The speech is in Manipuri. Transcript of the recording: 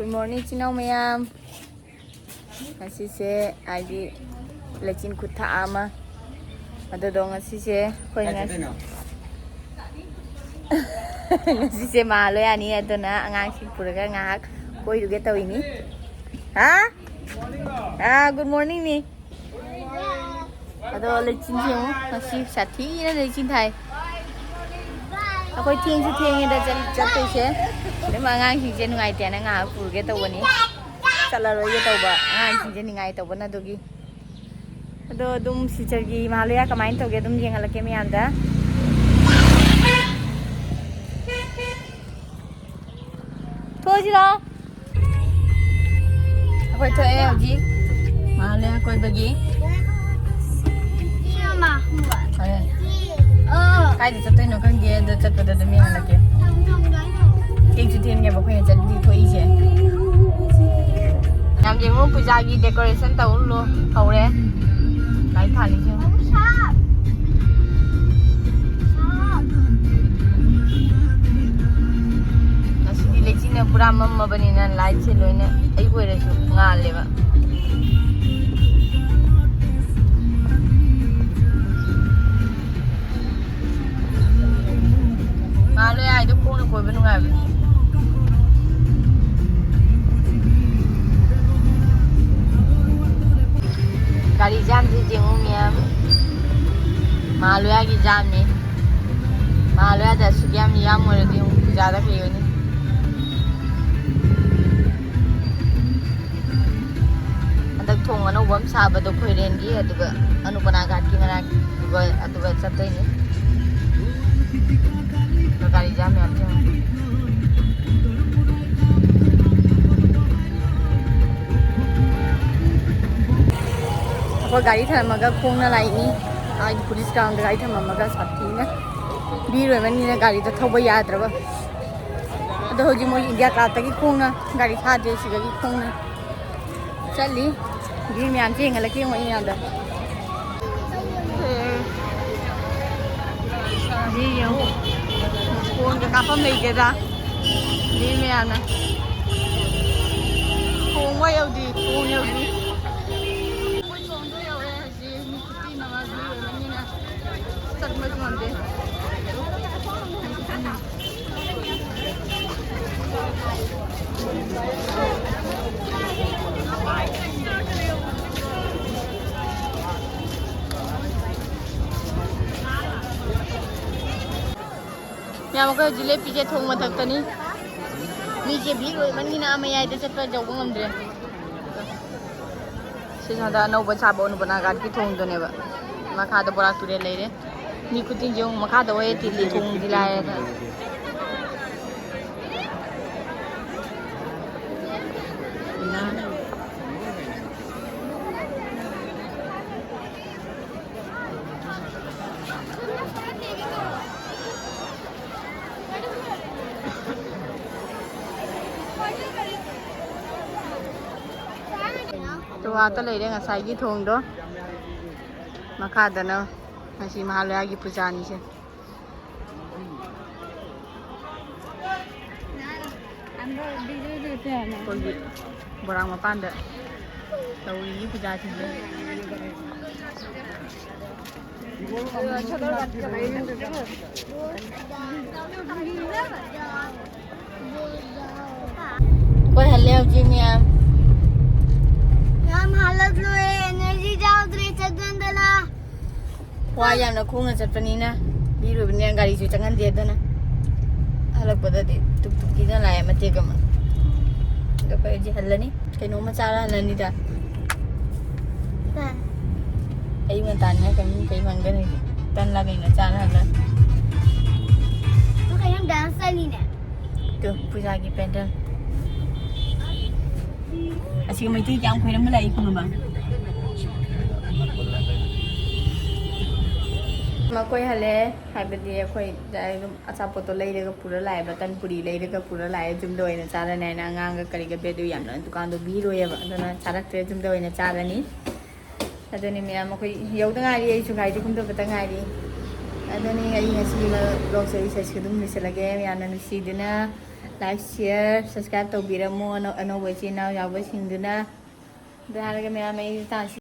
Good morning, Chino Mayam. As you say, I did Lachin Kutama. Ada dong as you say, Koina. As you say, Maloyani, I don't know, and I should put a gang. Go you get away me. Huh? Good morning, me. Ada Lachin Hill, as you Sati and Lachin Thai. Aku ting si ting ada jatuh je. Dia mangang si jen ngai tiada ngah pul ke tahu ni. Salah roye tahu ba ngai si jen ngai tahu na dogi. Ado dum si cagi Malaysia kemain tahu ke dum yang ala kami anda. Tuh je lah. Apa itu ji? Malaysia kau bagi? Iya mah. Cái gì cho tôi nó con kia được chất được miếng là kia cái chuyện thiên nghe bảo khuyên chân đi thôi chứ làm gì muốn bây giờ cái decoration tàu luôn hầu đấy lấy thả đi chứ nó sẽ đi lấy chi nè pura mama bani nè lấy chi luôn nè ấy quay ra chụp ngalเลยvậy Malu ya itu pun aku benung abi. Kali jam di jengum ya. Malu ya ki jam ni. Malu ya dah sugiam ni yang mula di jada kayu ni. Ada thong anu bom sahabat tu kau rendi ada juga anu penagat kina juga ada juga satu ini. Kali jam ya tu. Aku gari thar maga khong na lai ni. Ai police ground gari thar maga sathi na. Biru mani na gari ta thoba yad raba. Ado hoji mo India ka ta ki khong na gari tha de si ki khong na. Chali. Gi myan che ngala ki mo ina da. Ji yo. Cuốn cái cà phê mì kia ra đi mẹ nè cuốn quá yêu đi cuốn yêu đi cuốn cuốn tôi yêu đấy gì mình cứ tin mà gì mà như nè thật mới ngon đấy nhà một cái jalebi che thong mà thật tani mi che bi rồi mình na mà ai để chắc là giàu cũng rồi sẽ sao đó nấu bữa sáng bữa bữa cái thong đó nè vậy mà khá đó bữa tụi lấy đấy mi cứ tin giống mà khá đó ấy thì thong đi lạiตัวตะเลยได้กับใส่กี่ทงด้วยมาคาดเนาะมาชิมหาเลยกี่ปูจานี่ใช่คนญี่โบราณมาปั้นเด้อเราอีปูจาจริงเลยก็เห็นแล้วจริงเนี่ยHalat lo energy jauh dari cedera. Wah yang nak kung ngecat penina biru bener gari cuci tangan dia tu na. Halat pada di tuk kita lah ya mati kaman. Dapat je halat ni, kau nama cara halat ni dah. Ayu ngantan ya kami kau mangga ni, tan lagi na cara halat. Tu kayang dansa ni na. Tu puja lagi pendel. Asyik mai tu jam kau nama lagi kung bang.มาคุยฮะเลยหายไปดีคุยได้อาซาโปโตเลยเด็กก็พูดอะไรแบบตันปุรีเลยเด็กก็พูดอะไรจุ่มโดยนะจาระเนี่ยนางางก็กรีกเบดูอย่างนั้นตุกันดูบีด้วยแบบนั้นจาระเตยจุ่มโดยนะจาระนี้แต่ตัวนี้มีอะไรมาคุยเยอะตั้งไงดีชุกไงที่คุณตัวตั้งไงดี ꯑꯗꯨꯅꯤ ꯑꯩ ꯉꯁꯤ ꯕ꯭ꯂꯣꯛꯁꯦ ꯑꯩ ꯑꯗꯨꯝ ꯂꯣꯏꯁꯤꯜꯂꯒꯦ ꯌꯥꯝꯅ ꯅꯨꯡꯁꯤꯗꯨꯅ ꯂꯥꯏꯛ ꯁꯤꯌꯔ ꯁꯕꯁꯀ꯭ꯔꯥꯏꯕ ꯇꯧꯕꯤꯔꯝꯃꯣ ꯑꯅꯧꯕ ꯏꯆꯤꯜ ꯏꯅꯥꯎ ꯌꯥꯎꯕꯁꯤꯡꯗꯨꯅ ꯑꯗꯨ ꯍꯥꯏꯔꯒ ꯃꯌꯥꯝ ꯑꯩ